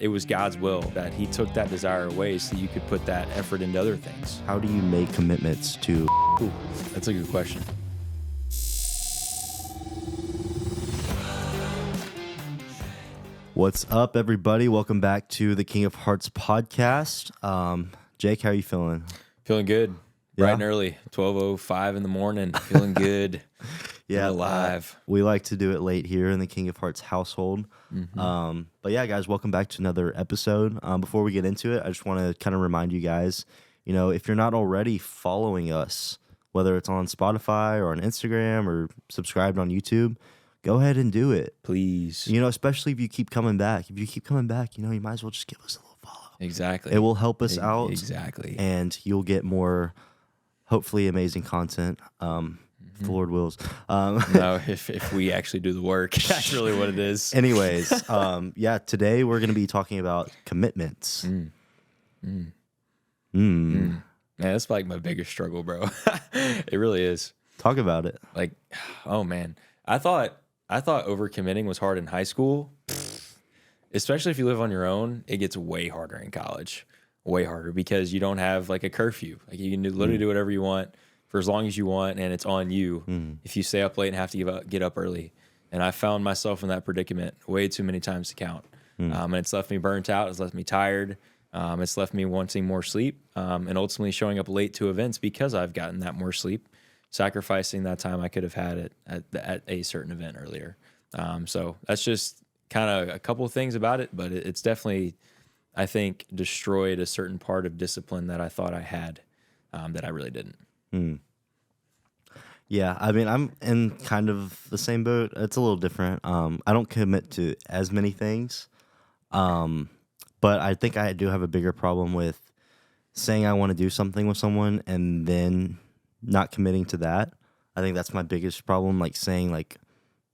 It was God's will that he took that desire away so you could put that effort into other things. How do you make commitments to? Ooh, that's a good question. What's up, everybody? Welcome back to the King of Hearts podcast. Jake, how are you feeling? Feeling good. Yeah? Bright and early, 12:05 in the morning. Feeling good. Yeah, alive. We like to do it late here in the King of Hearts household. But yeah, guys, welcome back to another episode. Before we get into it, I just want to kind of remind you guys, if you're not already following us, whether it's on Spotify or on Instagram or subscribed on YouTube, go ahead and do it. Please. Especially if you keep coming back. If you keep coming back, you might as well just give us a little follow. Exactly. It will help us out. Exactly. And you'll get more, hopefully, amazing content. If the Lord wills. No, if we actually do the work, that's really what it is. Anyways, today we're going to be talking about commitments. Man, that's like my biggest struggle, bro. It really is. Talk about it. Like, oh man, I thought overcommitting was hard in high school. Especially if you live on your own, it gets way harder in college. Way harder because you don't have like a curfew. Like you can literally do whatever you want for as long as you want, and it's on you if you stay up late and have to get up early. And I found myself in that predicament way too many times to count. And it's left me burnt out. It's left me tired. It's left me wanting more sleep and ultimately showing up late to events because I've gotten that more sleep, sacrificing that time I could have had at a certain event earlier. So that's just kind of a couple of things about it, but it's definitely, I think, destroyed a certain part of discipline that I thought I had that I really didn't. Yeah, I mean, I'm in kind of the same boat. It's a little different. I don't commit to as many things, but I think I do have a bigger problem with saying I want to do something with someone and then not committing to that. I think that's my biggest problem, like saying, like,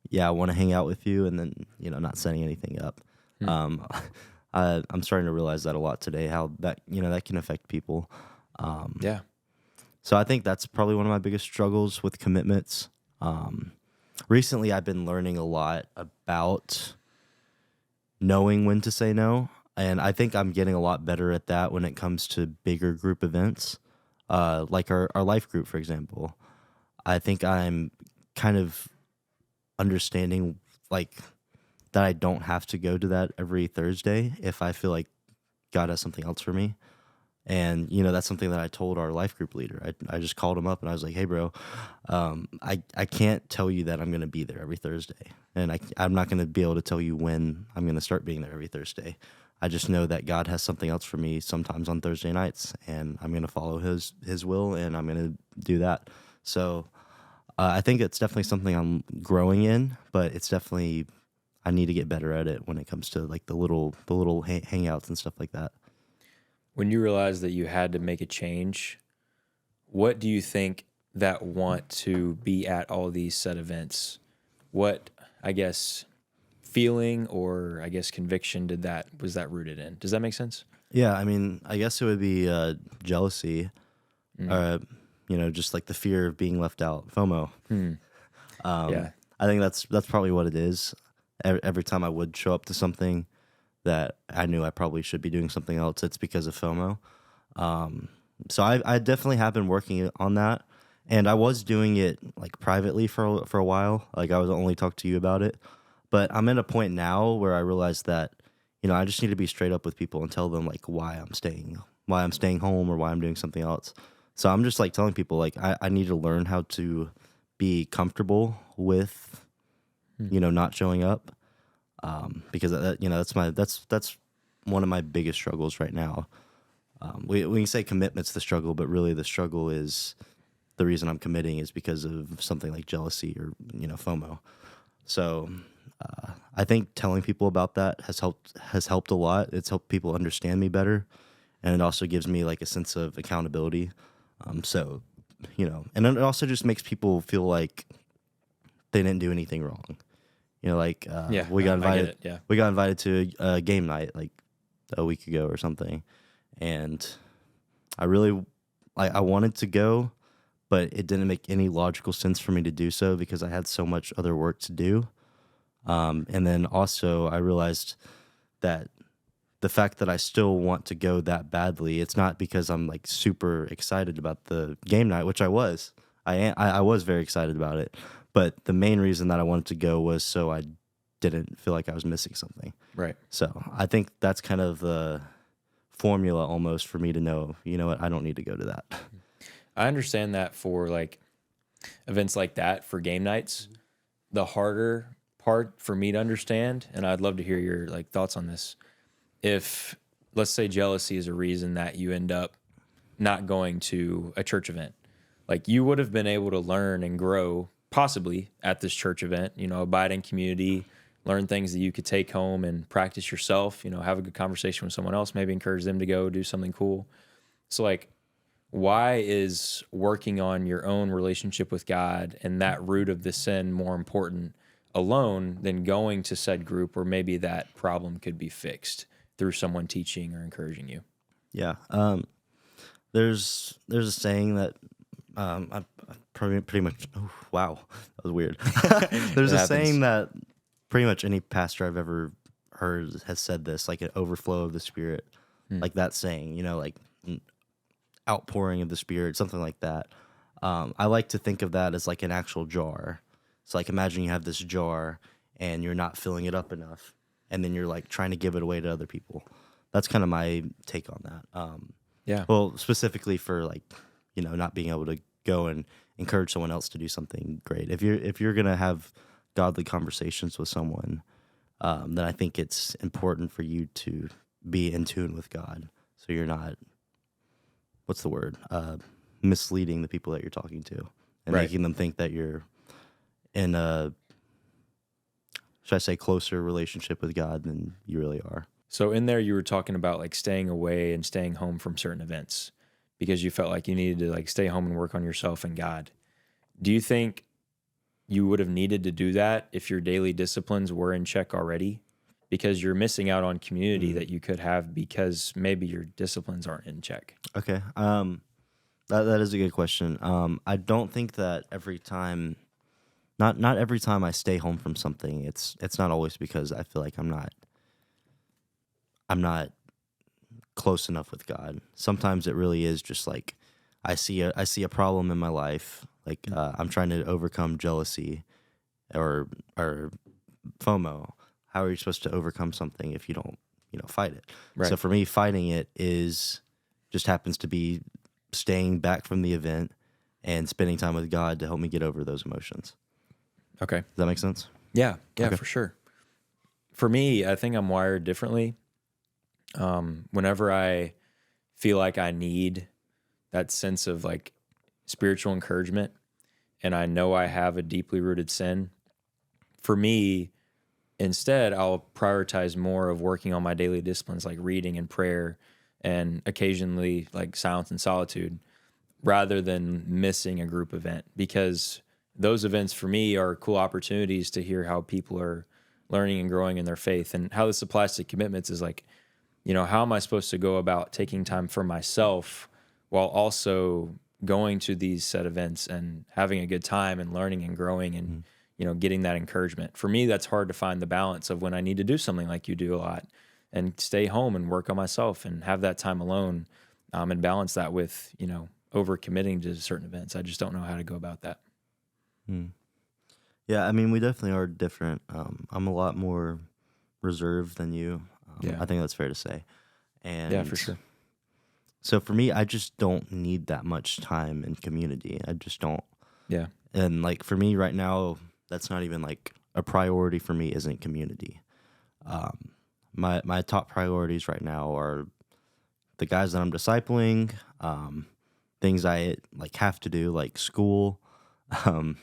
yeah, I want to hang out with you, and then, not setting anything up. I'm starting to realize that a lot today, how that, that can affect people. Yeah. So I think that's probably one of my biggest struggles with commitments. Recently, I've been learning a lot about knowing when to say no, and I think I'm getting a lot better at that when it comes to bigger group events, like our life group, for example. I think I'm kind of understanding, like, that I don't have to go to that every Thursday if I feel like God has something else for me. And, that's something that I told our life group leader. I just called him up and I was like, hey, bro, I can't tell you that I'm going to be there every Thursday. And I'm not going to be able to tell you when I'm going to start being there every Thursday. I just know that God has something else for me sometimes on Thursday nights. And I'm going to follow his will, and I'm going to do that. So I think it's definitely something I'm growing in, but it's definitely, I need to get better at it when it comes to like the little hangouts and stuff like that. When you realized that you had to make a change, what do you think that want to be at all these set events? What, I guess, feeling or I guess conviction was that rooted in? Does that make sense? Yeah, I mean, I guess it would be jealousy, just like the fear of being left out, FOMO. Yeah, I think that's probably what it is. Every time I would show up to something that I knew I probably should be doing something else, it's because of FOMO. So I definitely have been working on that, and I was doing it like privately for a while. Like I was only talk to you about it, but I'm at a point now where I realize that I just need to be straight up with people and tell them like why I'm staying home or why I'm doing something else. So I'm just like telling people like I need to learn how to be comfortable with not showing up. Because that's one of my biggest struggles right now. We can say commitment's the struggle, but really the struggle is the reason I'm committing is because of something like jealousy or FOMO. So I think telling people about that has helped a lot. It's helped people understand me better, and it also gives me like a sense of accountability. And then it also just makes people feel like they didn't do anything wrong. We got invited. We got invited to a game night like a week ago or something, and I wanted to go, but it didn't make any logical sense for me to do so because I had so much other work to do. And then also I realized that the fact that I still want to go that badly, it's not because I'm like super excited about the game night, which I was. I was very excited about it, but the main reason that I wanted to go was so I didn't feel like I was missing something. Right. So I think that's kind of the formula almost for me to know, you know what, I don't need to go to that. I understand that for like events like that for game nights. The harder part for me to understand, and I'd love to hear your like thoughts on this. If let's say jealousy is a reason that you end up not going to a church event, like you would have been able to learn and grow possibly at this church event, abide in community, learn things that you could take home and practice yourself, have a good conversation with someone else, maybe encourage them to go do something cool. So like, why is working on your own relationship with God and that root of the sin more important alone than going to said group where maybe that problem could be fixed through someone teaching or encouraging you? Yeah. There's a saying that I pretty much. Oh, wow, that was weird. There's a saying that pretty much any pastor I've ever heard has said this, like an overflow of the Spirit, like that saying, like an outpouring of the Spirit, something like that. I like to think of that as like an actual jar. So like imagine you have this jar and you're not filling it up enough, and then you're like trying to give it away to other people. That's kind of my take on that. Yeah. Well, specifically for like, not being able to go and encourage someone else to do something great. If you're gonna have godly conversations with someone, then I think it's important for you to be in tune with God, so you're not, what's the word, misleading the people that you're talking to and Right. making them think that you're in a, should I say, closer relationship with God than you really are. So in there, you were talking about like staying away and staying home from certain events because you felt like you needed to like stay home and work on yourself and God. Do you think you would have needed to do that if your daily disciplines were in check already? Because you're missing out on community that you could have because maybe your disciplines aren't in check. Okay. That is a good question. I don't think that every time, not every time I stay home from something, it's not always because I feel like I'm not close enough with God. Sometimes it really is just like I see a problem in my life, like I'm trying to overcome jealousy or FOMO. How are you supposed to overcome something if you don't, fight it? Right. So for me, fighting it just happens to be staying back from the event and spending time with God to help me get over those emotions. Okay. Does that make sense? Yeah, Okay. for sure. For me, I think I'm wired differently. Whenever I feel like I need that sense of like spiritual encouragement and I know I have a deeply rooted sin, for me, instead, I'll prioritize more of working on my daily disciplines like reading and prayer and occasionally like silence and solitude rather than missing a group event, because those events for me are cool opportunities to hear how people are learning and growing in their faith. And how this applies to commitments is like, how am I supposed to go about taking time for myself while also going to these set events and having a good time and learning and growing and, getting that encouragement? For me, that's hard to find the balance of when I need to do something like you do a lot and stay home and work on myself and have that time alone, and balance that with, over committing to certain events. I just don't know how to go about that. Yeah, I mean, we definitely are different. I'm a lot more reserved than you. Yeah. I think that's fair to say. And Yeah, for sure. So for me, I just don't need that much time in community. I just don't. Yeah. And like for me right now, that's not even like a priority for me. Isn't community. My top priorities right now are the guys that I'm discipling, things I like have to do like school, and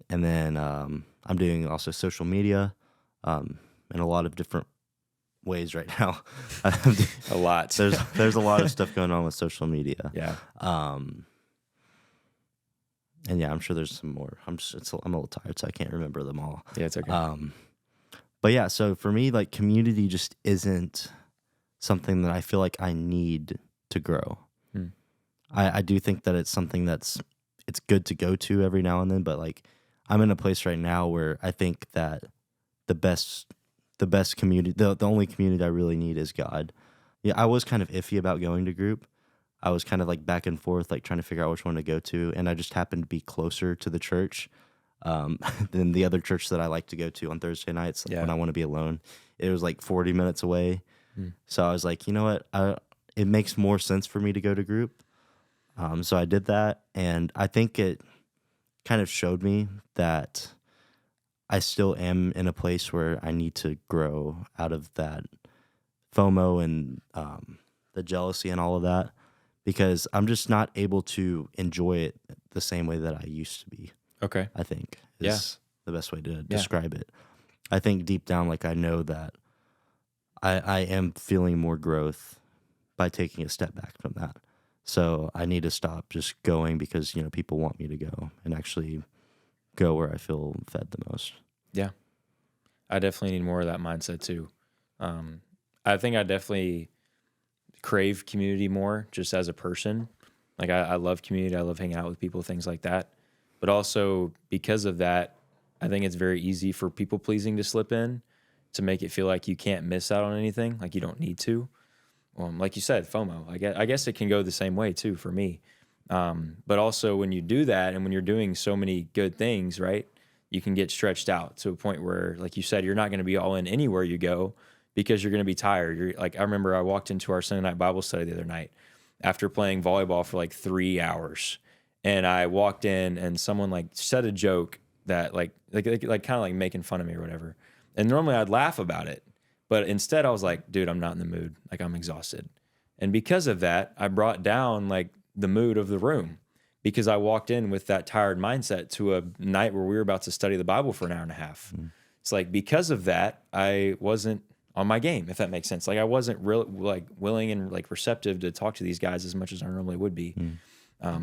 then I'm doing also social media, in a lot of different ways right now. A lot. There's a lot of stuff going on with social media. Yeah. And yeah, I'm sure there's some more. I'm a little tired, so I can't remember them all. Yeah, it's okay. But yeah, so for me, like community just isn't something that I feel like I need to grow. I do think that it's something it's good to go to every now and then, but like I'm in a place right now where I think that the best the best community, the only community I really need is God. Yeah, I was kind of iffy about going to group. I was kind of like back and forth, like trying to figure out which one to go to, and I just happened to be closer to the church than the other church that I like to go to on Thursday nights when I want to be alone. It was like 40 minutes away, so I was like, you know what, it makes more sense for me to go to group. So I did that, and I think it kind of showed me that I still am in a place where I need to grow out of that FOMO and the jealousy and all of that, because I'm just not able to enjoy it the same way that I used to be. Okay. I think is the best way to describe it. I think deep down, like I know that I am feeling more growth by taking a step back from that. So I need to stop just going because, people want me to go, and actually go where I feel fed the most. Yeah. I definitely need more of that mindset too. I think I definitely crave community more just as a person. Like I love community. I love hanging out with people, things like that. But also because of that, I think it's very easy for people pleasing to slip in to make it feel like you can't miss out on anything, like you don't need to. Like you said, FOMO. I guess it can go the same way too for me. But also when you do that and when you're doing so many good things, right, you can get stretched out to a point where, like you said, you're not going to be all in anywhere you go because you're going to be tired. You're like, I remember I walked into our Sunday night Bible study the other night after playing volleyball for like 3 hours. And I walked in and someone like said a joke that like kind of like making fun of me or whatever. And normally I'd laugh about it. But instead I was like, dude, I'm not in the mood. Like I'm exhausted. And because of that, I brought down like the mood of the room because I walked in with that tired mindset to a night where we were about to study the Bible for an hour and a half. It's like, because of that, I wasn't on my game, if that makes sense. Like I wasn't really like willing and like receptive to talk to these guys as much as I normally would be.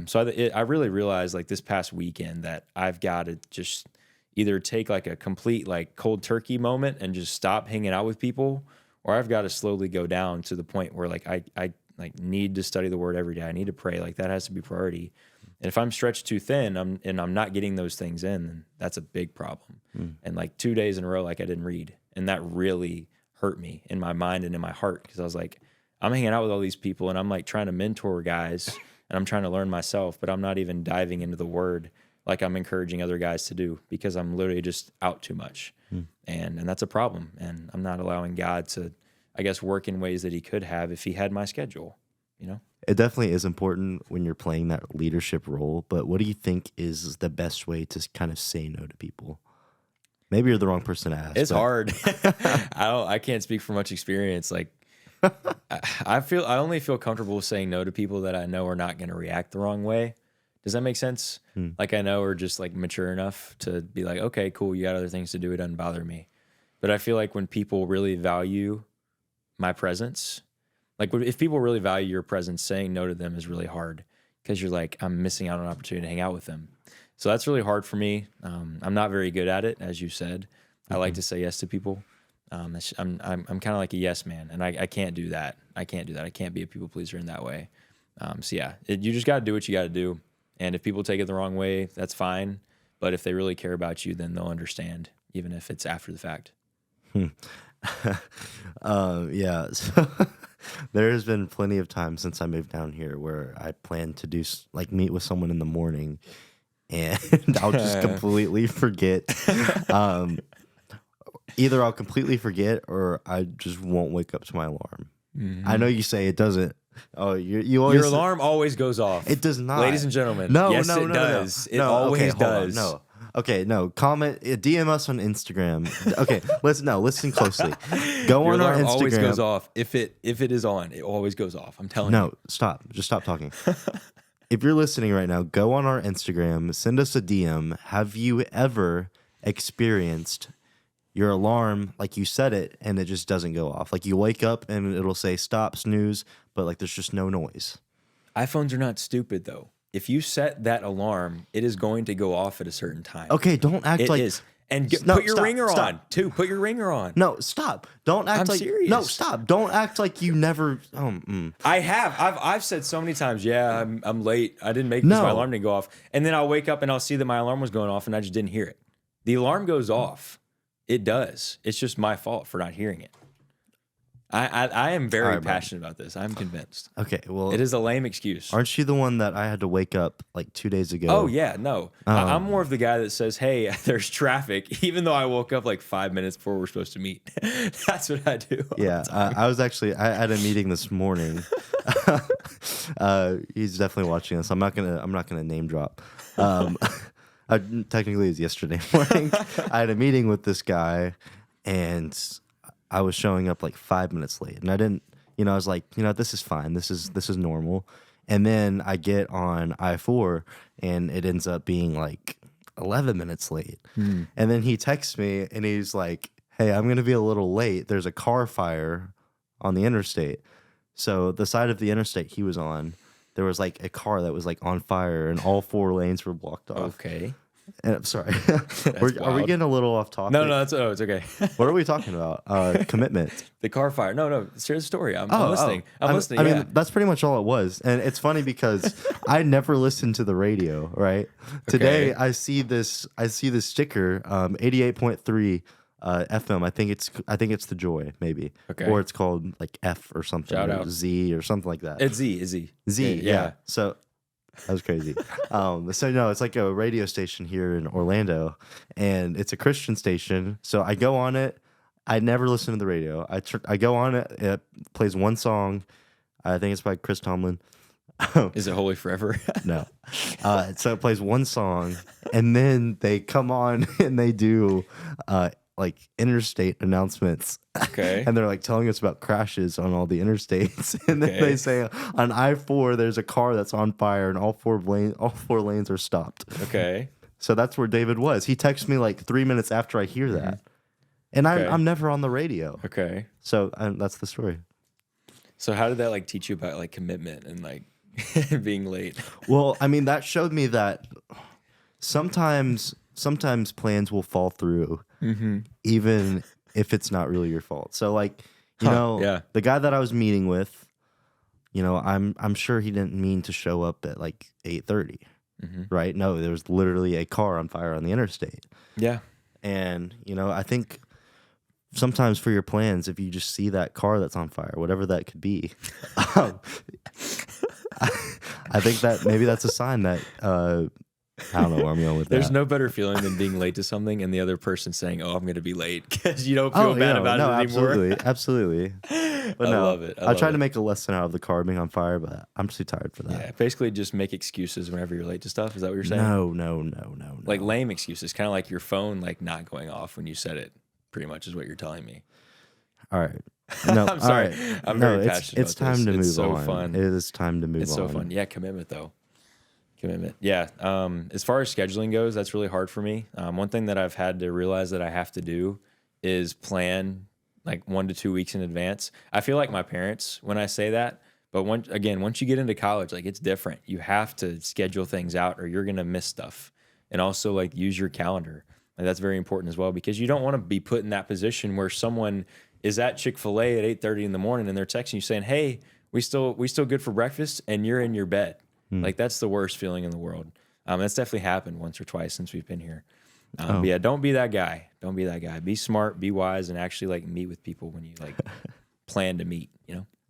So I really realized like this past weekend that I've got to just either take like a complete like cold turkey moment and just stop hanging out with people, or I've got to slowly go down to the point where like I like need to study the word every day. I need to pray. Like that has to be priority. And if I'm stretched too thin and I'm not getting those things in, then that's a big problem. And like 2 days in a row, like I didn't read. And that really hurt me in my mind and in my heart, because I was like, I'm hanging out with all these people and I'm like trying to mentor guys and I'm trying to learn myself, but I'm not even diving into the word like I'm encouraging other guys to do, because I'm literally just out too much. And that's a problem. And I'm not allowing God to, I guess, work in ways that he could have if he had my schedule, It definitely is important when you're playing that leadership role, but what do you think is the best way to kind of say no to people? Maybe you're the wrong person to ask. It's hard. I can't speak for much experience. Like I only feel comfortable saying no to people that I know are not going to react the wrong way. Does that make sense? Like I know are just like mature enough to be like, okay, cool, you got other things to do, it doesn't bother me. But I feel like when people really value my presence, like if people really value your presence, saying no to them is really hard, because you're like, I'm missing out on an opportunity to hang out with them. So that's really hard for me. I'm not very good at it, as you said. I like to say yes to people. I'm kind of like a yes man, and I can't do that. I can't be a people pleaser in that way. So yeah, you just got to do what you got to do. And if people take it the wrong way, that's fine. But if they really care about you, then they'll understand, even if it's after the fact. Yeah. So there has been plenty of times since I moved down here where I plan to do like meet with someone in the morning, and I'll just completely forget. Either I'll completely forget or I just won't wake up to my alarm. I know you say it doesn't. Oh, you always. Your alarm always goes off. It does not, ladies and gentlemen. No, yes, no, it no, does. No. It always does. No. Okay, no. Comment, DM us on Instagram. Okay, listen closely. Go Your on our alarm Instagram. always goes off. If it is on, it always goes off. I'm telling you. No, stop. Just stop talking. If you're listening right now, go on our Instagram. Send us a DM. Have you ever experienced your alarm, like you set it, and it just doesn't go off? Like you wake up and it'll say stop, snooze, but like there's just no noise. iPhones are not stupid though. If you set that alarm, it is going to go off at a certain time. Okay, don't act It like is. And No, put your stop, ringer stop. on too. Put your ringer on. No, stop. Don't act I'm like serious. No, stop. Don't act like you never I have. I've said so many times, yeah, I'm late. I didn't make this. My alarm didn't go off. And then I'll wake up and I'll see that my alarm was going off and I just didn't hear it. The alarm goes off. It does. It's just my fault for not hearing it. I am All very right, bro. passionate about this. I'm convinced. Okay, well, It is a lame excuse. aren't you the one that I had to wake up like 2 days ago? Oh yeah, no. I'm more of the guy that says, "Hey, there's traffic," even though I woke up like 5 minutes before we're supposed to meet. That's what I do. all Yeah, the time. I was actually I had a meeting this morning. He's definitely watching this. I'm not gonna name drop. Technically, it was yesterday morning. I had a meeting with this guy, and I was showing up like 5 minutes late, and I didn't. I was like, this is fine. This is normal. And then I get on I-4, and it ends up being like 11 minutes late. And then he texts me, and he's like, "Hey, I'm gonna be a little late. There's a car fire on the interstate." So the side of the interstate he was on, there was like a car that was like on fire, and all 4 lanes were blocked off. Okay. And I'm sorry, are we wild. getting a little off topic? No, it's okay. What are we talking about? Commitment. The car fire. No, share the story. I'm Oh, listening. I'm listening. I Yeah. mean, that's pretty much all it was, and it's funny because I never listened to the radio. Right today, I see this sticker, 88.3 FM. I think it's the Joy, maybe, Okay. or it's called like F or something, Shout or out. Z or something like that. It's Z. Z, Yeah. yeah. So that was crazy. So no, it's like a radio station here in Orlando, and it's a Christian station. So I go on it. I never listen to the radio. I go on it. It plays one song. I think it's by Chris Tomlin. Is it Holy Forever? No. So it plays one song, and then they come on and they do like interstate announcements. Okay. And they're like telling us about crashes on all the interstates. And then Okay. they say on I-4 there's a car that's on fire and all four lanes are stopped. Okay. So that's where David was. He texts me like 3 minutes after I hear that. And Okay. I'm never on the radio. Okay. So that's the story. So how did that like teach you about like commitment and like being late? Well, I mean, that showed me that sometimes plans will fall through, even if it's not really your fault. So like, yeah. the guy that I was meeting with, I'm sure he didn't mean to show up at like 8:30, right? No, there was literally a car on fire on the interstate. Yeah. And, I think sometimes for your plans, if you just see that car that's on fire, whatever that could be, I think that maybe that's a sign that, I don't know where I'm going with There's that. no better feeling than being late to something and the other person saying, "Oh, I'm going to be late," because you don't feel bad about it anymore. Absolutely. But I no, love it. I I love tried it. to make a lesson out of the car being on fire, but I'm too tired for that. Yeah, basically just make excuses whenever you're late to stuff. Is that what you're saying? No. Like lame excuses, kind of like your phone like not going off when you said it. Pretty much is what you're telling me. All right. No, I'm sorry. all right. I'm No, very passionate it's about time this. to move It's so on. fun. It is time to move on. It's so fun. Yeah, commitment though. Commitment. Yeah. As far as scheduling goes, that's really hard for me. One thing that I've had to realize that I have to do is plan like 1 to 2 weeks in advance. I feel like my parents when I say that, but once you get into college, like it's different. You have to schedule things out or you're going to miss stuff. And also like use your calendar. Like, that's very important as well because you don't want to be put in that position where someone is at Chick-fil-A at 8:30 in the morning and they're texting you saying, "Hey, we still good for breakfast," and you're in your bed. Like that's the worst feeling in the world. That's definitely happened once or twice since we've been here. But yeah, don't be that guy. Don't be that guy. Be smart, be wise, and actually like meet with people when you like plan to meet.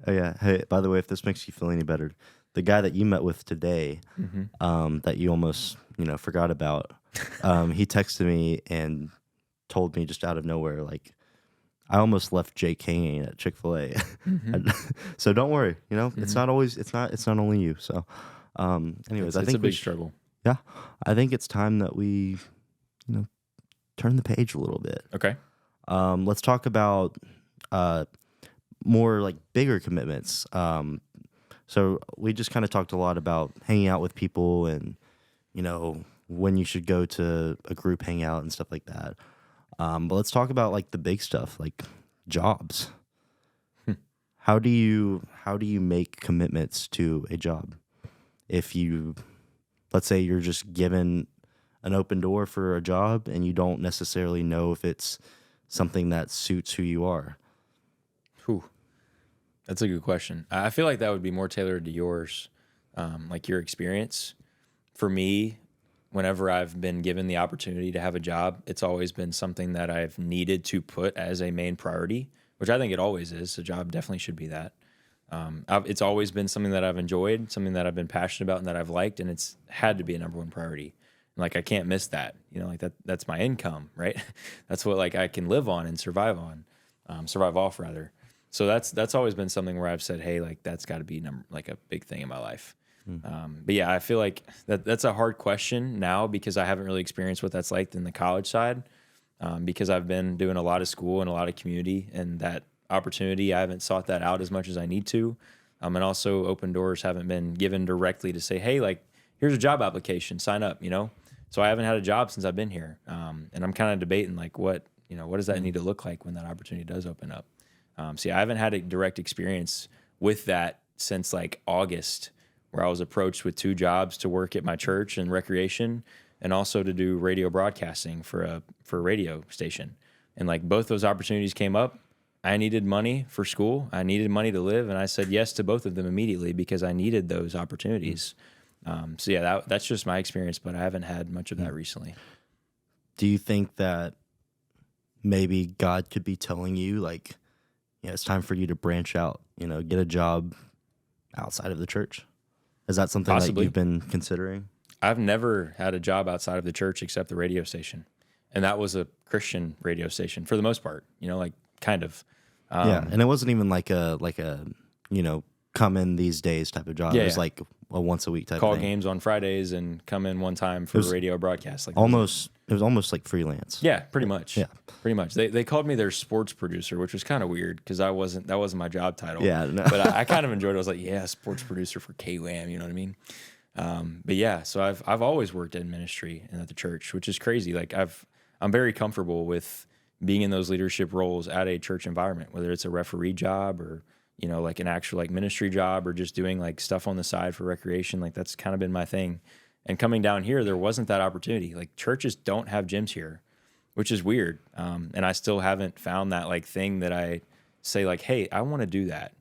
Oh yeah. Hey, by the way, if this makes you feel any better, the guy that you met with today, that you almost forgot about, he texted me and told me just out of nowhere, like, I almost left Jake hanging at Chick-fil-A. So don't worry. It's not only you. So, anyways, I It's think a big struggle. Yeah, I think it's time that we, turn the page a little bit. Okay. Let's talk about more like bigger commitments. So we just kind of talked a lot about hanging out with people and, when you should go to a group hangout and stuff like that. But let's talk about like the big stuff, like jobs. How do you make commitments to a job? If let's say you're just given an open door for a job and you don't necessarily know if it's something that suits who you are. Whew. That's a good question. I feel like that would be more tailored to yours, like your experience. For me, whenever I've been given the opportunity to have a job, it's always been something that I've needed to put as a main priority, which I think it always is. A job definitely should be that. It's always been something that I've enjoyed, something that I've been passionate about and that I've liked, and it's had to be a number one priority. And like I can't miss that, like that's my income, right? That's what like I can live on and survive on, survive off rather. So that's always been something where I've said, hey, like that's got to be like a big thing in my life. But yeah, I feel like that's a hard question now because I haven't really experienced what that's like in the college side, because I've been doing a lot of school and a lot of community, and that opportunity, I haven't sought that out as much as I need to. And also open doors haven't been given directly to say, hey, like, here's a job application, sign up, So I haven't had a job since I've been here. And I'm kind of debating like what does that need to look like when that opportunity does open up? So yeah, I haven't had a direct experience with that since like August, where I was approached with 2 jobs to work at my church and recreation, and also to do radio broadcasting for a radio station. And like both those opportunities came up. I needed money for school. I needed money to live, and I said yes to both of them immediately because I needed those opportunities. So yeah, that's just my experience, but I haven't had much of that recently. Do you think that maybe God could be telling you, like, it's time for you to branch out, get a job outside of the church? Is that something Possibly. that you've been considering? I've never had a job outside of the church except the radio station, and that was a Christian radio station for the most part, like kind of. Yeah, and it wasn't even like a come in these days type of job. Yeah, it was yeah. like a once a week type Call thing. games on Fridays and come in one time for radio broadcast. Like It was almost like freelance. Yeah, pretty much. Yeah. Pretty much. They called me their sports producer, which was kind of weird because that wasn't my job title. Yeah, no. But I kind of enjoyed it. I was like, yeah, sports producer for KWAM, you know what I mean? But yeah, so I've always worked in ministry and at the church, which is crazy. Like I'm very comfortable with being in those leadership roles at a church environment, whether it's a referee job or like an actual like ministry job or just doing like stuff on the side for recreation. Like that's kind of been my thing. And coming down here, there wasn't that opportunity. Like churches don't have gyms here, which is weird. And I still haven't found that like thing that I say like, hey, I want to do that,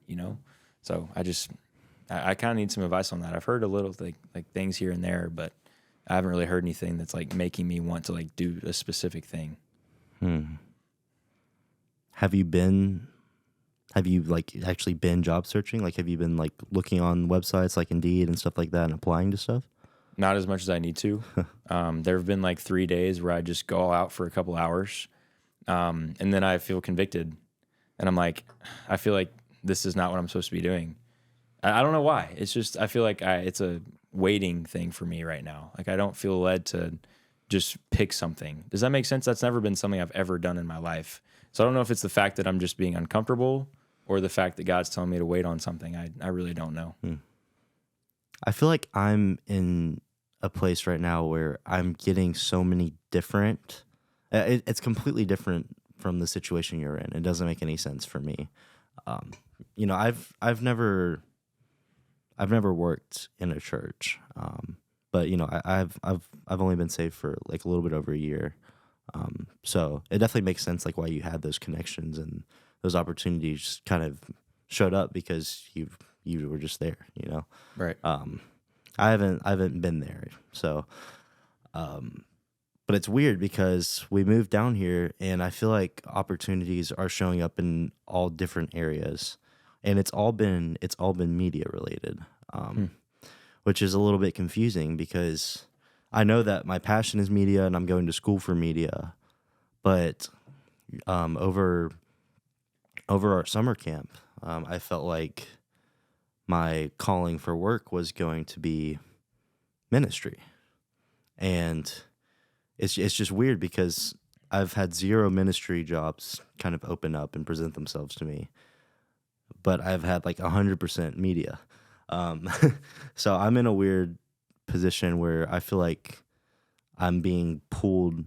So I kind of need some advice on that. I've heard a little like things here and there, but I haven't really heard anything that's like making me want to like do a specific thing. Have you like actually been job searching? Like, have you been like looking on websites like Indeed and stuff like that and applying to stuff? Not as much as I need to. There have been like 3 days where I just go all out for a couple hours. And then I feel convicted. And I'm like, I feel like this is not what I'm supposed to be doing. I don't know why. It's just, I feel like it's a waiting thing for me right now. Like I don't feel led to just pick something. Does that make sense? That's never been something I've ever done in my life. So I don't know if it's the fact that I'm just being uncomfortable or the fact that God's telling me to wait on something. I really don't know. I feel like I'm in a place right now where I'm getting so many different. It's completely different from the situation you're in. It doesn't make any sense for me. I've never worked in a church, but I've only been saved for like a little bit over a year. So it definitely makes sense like why you had those connections and those opportunities kind of showed up because you were just there, Right. I haven't been there. So, but it's weird because we moved down here and I feel like opportunities are showing up in all different areas and it's all been media related, which is a little bit confusing because I know that my passion is media and I'm going to school for media, but over our summer camp, I felt like my calling for work was going to be ministry. And it's just weird because I've had 0 ministry jobs kind of open up and present themselves to me, but I've had like 100% media. So I'm in a weird position where I feel like I'm being pulled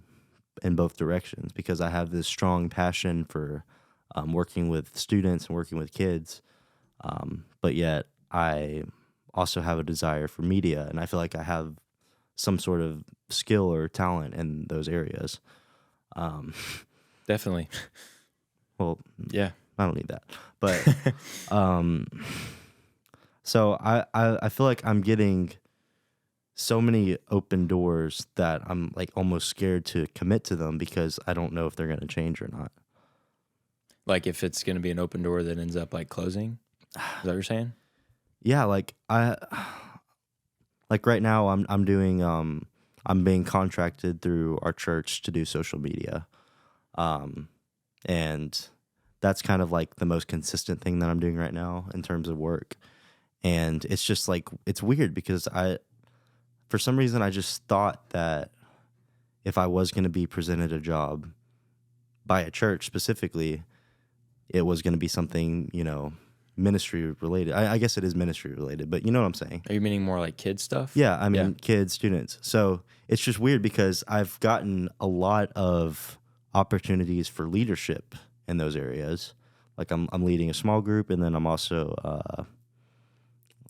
in both directions because I have this strong passion for working with students and working with kids, but yet I also have a desire for media, and I feel like I have some sort of skill or talent in those areas. Definitely. Well, Yeah. I don't need that, but so I feel like I'm getting so many open doors that I'm like almost scared to commit to them because I don't know if they're going to change or not. Like if it's going to be an open door that ends up like closing. Is that what you're saying? Yeah, like right now I'm doing I'm being contracted through our church to do social media. And that's kind of like the most consistent thing that I'm doing right now in terms of work. And it's just like it's weird because for some reason I just thought that if I was going to be presented a job by a church specifically, it was going to be something, ministry related. I guess it is ministry related, but you know what I'm saying? Are you meaning more like kid stuff? Yeah, I mean, kids, students. So it's just weird because I've gotten a lot of opportunities for leadership in those areas. Like I'm leading a small group, and then I'm also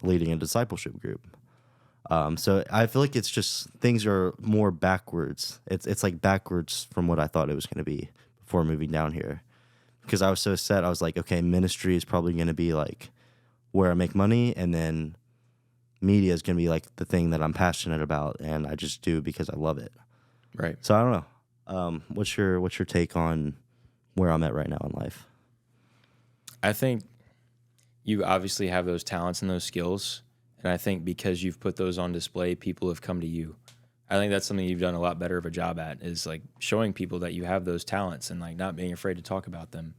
leading a discipleship group. So I feel like it's just things are more backwards. It's like backwards from what I thought it was going to be before moving down here. Because I was so set, I was like, okay, ministry is probably going to be like where I make money, and then media is going to be like the thing that I'm passionate about, and I just do because I love it. Right. So I don't know. What's your take on where I'm at right now in life? I think you obviously have those talents and those skills, and I think because you've put those on display, people have come to you. I think that's something you've done a lot better of a job at, is like showing people that you have those talents and like not being afraid to talk about them.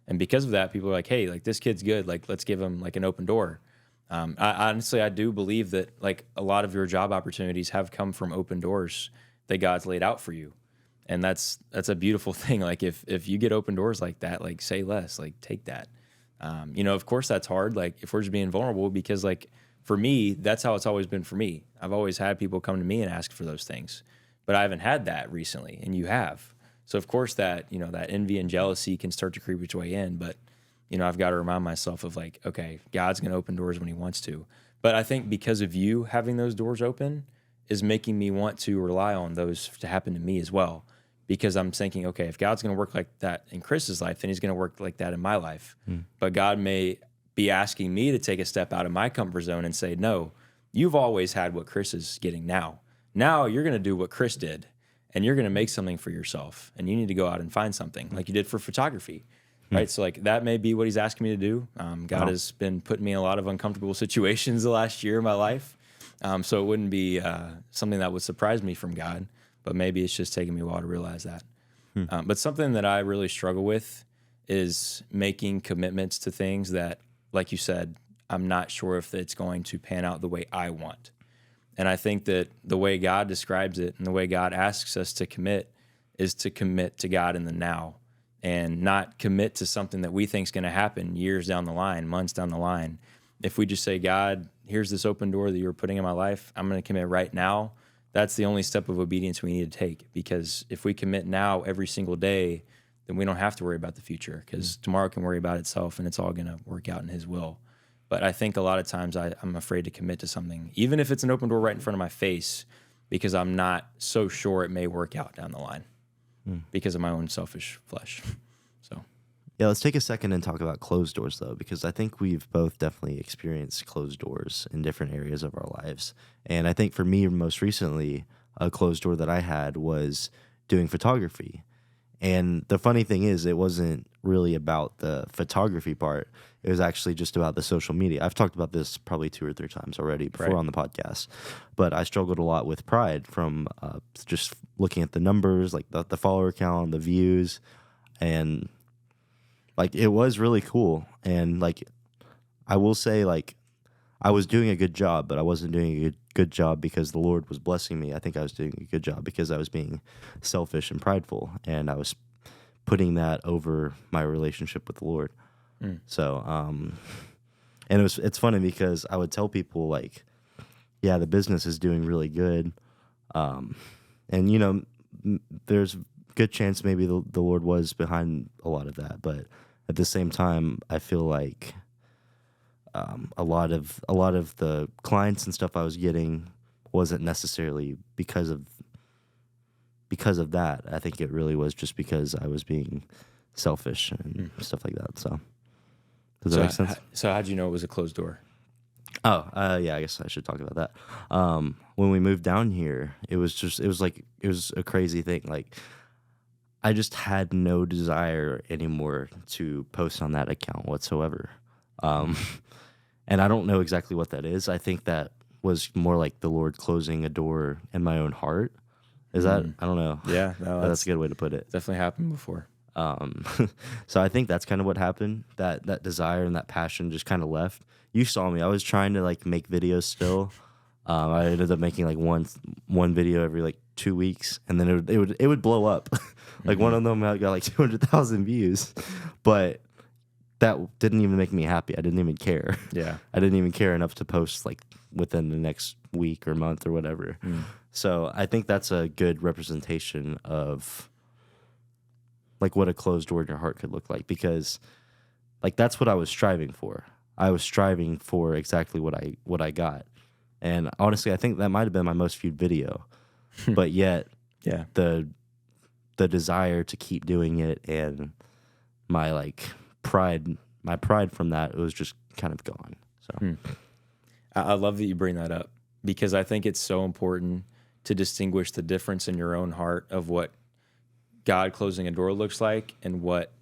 And because of that, people are like, hey, like this kid's good. Like, let's give him like an open door. I do believe that like a lot of your job opportunities have come from open doors that God's laid out for you. And that's a beautiful thing. Like if you get open doors like that, like say less, like take that. Of course that's hard. Like if we're just being vulnerable, because like for me, that's how it's always been for me. I've always had people come to me and ask for those things, but I haven't had that recently, and you have. So of course that envy and jealousy can start to creep its way in, but I've got to remind myself of like, okay, God's going to open doors when he wants to. But I think because of you having those doors open is making me want to rely on those to happen to me as well. Because I'm thinking, okay, if God's going to work like that in Chris's life, then he's going to work like that in my life. But God may be asking me to take a step out of my comfort zone and say, no, you've always had what Chris is getting now. Now you're going to do what Chris did, and you're going to make something for yourself, and you need to go out and find something like you did for photography, right? So like that may be what he's asking me to do. God has been putting me in a lot of uncomfortable situations the last year of my life. So it wouldn't be something that would surprise me from God, but maybe it's just taking me a while to realize that. But something that I really struggle with is making commitments to things that, like you said, I'm not sure if it's going to pan out the way I want. And I think that the way God describes it and the way God asks us to commit is to commit to God in the now and not commit to something that we think is going to happen years down the line, months down the line. If we just say, God, here's this open door that you're putting in my life, I'm going to commit right now. That's the only step of obedience we need to take, because if we commit now every single day, then we don't have to worry about the future, because tomorrow can worry about itself and it's all going to work out in his will. But I think a lot of times I'm afraid to commit to something, even if it's an open door right in front of my face, because I'm not so sure it may work out down the line because of my own selfish flesh. So, yeah, let's take a second and talk about closed doors, though, because I think we've both definitely experienced closed doors in different areas of our lives. And I think for me, most recently, a closed door that I had was doing photography. And the funny thing is, it wasn't really about the photography part. It was actually just about the social media. I've talked about this probably 2 or 3 times already before on the podcast. But I struggled a lot with pride from just looking at the numbers, like the follower count, the views. And like it was really cool. And like I will say, like I was doing a good job, but I wasn't doing a good job because the Lord was blessing me. I think I was doing a good job because I was being selfish and prideful, and I was putting that over my relationship with the Lord. So, and it's funny because I would tell people like, yeah, the business is doing really good. And there's good chance maybe the Lord was behind a lot of that, but at the same time, I feel like a lot of the clients and stuff I was getting wasn't necessarily because of that. I think it really was just because I was being selfish and stuff like that. So does that make sense? So how'd you know it was a closed door? Oh, yeah, I guess I should talk about that. When we moved down here, it was a crazy thing. Like, I just had no desire anymore to post on that account whatsoever. Um, and I don't know exactly what that is. I think that was more like the Lord closing a door in my own heart. Is that? I don't know. Yeah, no, That's a good way to put it. definitely happened before. So I think that's kind of what happened. That desire and that passion just kind of left. You saw me. I was trying to like make videos still. I ended up making like one video every like 2 weeks, and then it would blow up. Like one of them got like 200,000 views, but that didn't even make me happy. I didn't even care. Yeah. I didn't even care enough to post like within the next week or month or whatever. So I think that's a good representation of like what a closed door in your heart could look like, because like that's what I was striving for. I was striving for exactly what I got. And honestly, I think that might have been my most viewed video. But yet Yeah. the desire to keep doing it and my like pride from that, it was just kind of gone. So I love that you bring that up, because I think it's so important to distinguish the difference in your own heart of what God closing a door looks like and what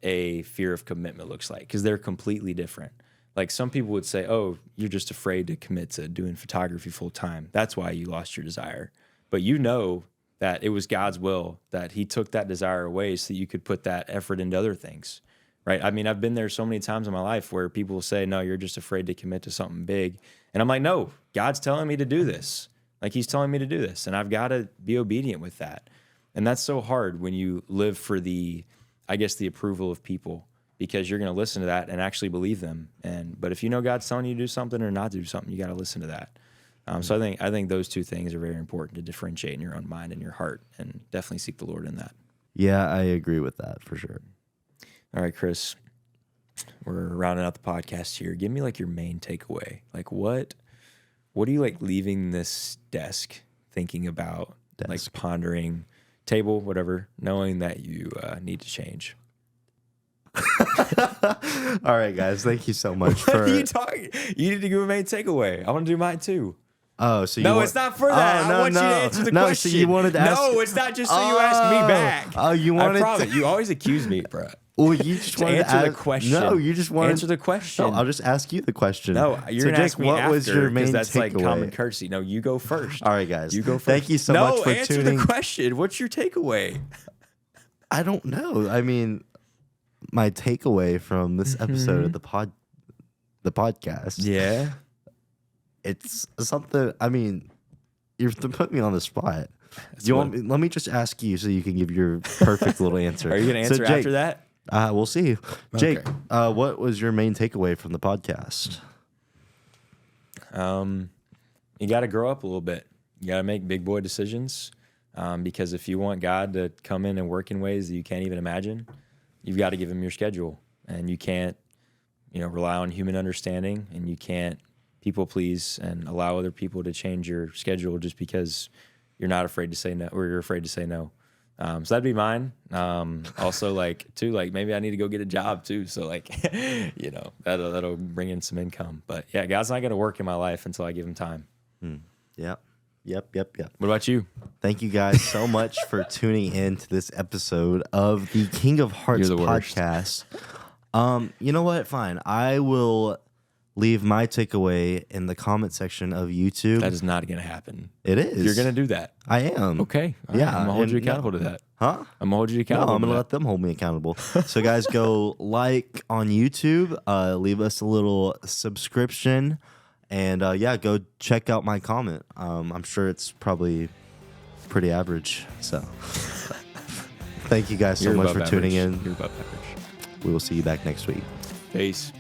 a fear of commitment looks like, because they're completely different. Like some people would say, oh, you're just afraid to commit to doing photography full time. That's why you lost your desire. But you know that it was God's will that he took that desire away so that you could put that effort into other things, right? I mean, I've been there so many times in my life where people will say, no, you're just afraid to commit to something big. And I'm like, no, God's telling me to do this. Like he's telling me to do this, and I've got to be obedient with that. And that's so hard when you live for the approval of people, because you're going to listen to that and actually believe them. But if you know God's telling you to do something or not to do something, you got to listen to that. So I think those two things are very important to differentiate in your own mind and your heart, and definitely seek the Lord in that. yeah, I agree with that for sure. All right, Chris, we're rounding out the podcast here. Give me like your main takeaway. Like what are you like leaving this desk thinking about, like pondering, table, whatever, knowing that you need to change? All right, guys, thank you so much What for. are you talking? You need to give a main takeaway. I want to do mine too. Oh, so No, it's not for that. I want you to answer the question. So you wanted to ask. No, it's not just so you ask me back. Oh, you wanted. I promise. You always accuse me, bro. Well, you just To wanted answer to ask, the question. No, you just wanted Answer the question. No, I'll just ask you the question. No, you're so gonna Jake, ask me what after, was your main that's like takeaway? common courtesy. No, you go first. All right, guys. You go first. Thank you so much for answer tuning. the question. What's your takeaway? I don't know. I mean, my takeaway from this episode of the podcast. Yeah. It's something. I mean, you're putting me on the spot. Let me just ask you so you can give your perfect little answer. Are you gonna answer Jake, after that? We'll see. Jake, Okay. what was your main takeaway from the podcast? You got to grow up a little bit. You got to make big boy decisions, because if you want God to come in and work in ways that you can't even imagine, you've got to give him your schedule, and you can't, rely on human understanding, and you can't people please and allow other people to change your schedule just because you're not afraid to say no, or you're afraid to say no. So that'd be mine. Also, maybe I need to go get a job too. So that'll bring in some income. But yeah, God's not going to work in my life until I give him time. Yep. What about you? Thank you guys so much for tuning in to this episode of the King of Hearts podcast. You know what? Fine. I will leave my takeaway in the comment section of YouTube. That is not going to happen. It is. You're going to do that. I am. Okay. All right. I'm going to hold you accountable to that. Huh? I'm going to hold you accountable. No, I'm going to let them hold me accountable. So guys, go like on YouTube, leave us a little subscription, and go check out my comment. I'm sure it's probably pretty average. So thank you guys so much for tuning in. You're above average. We will see you back next week. Peace.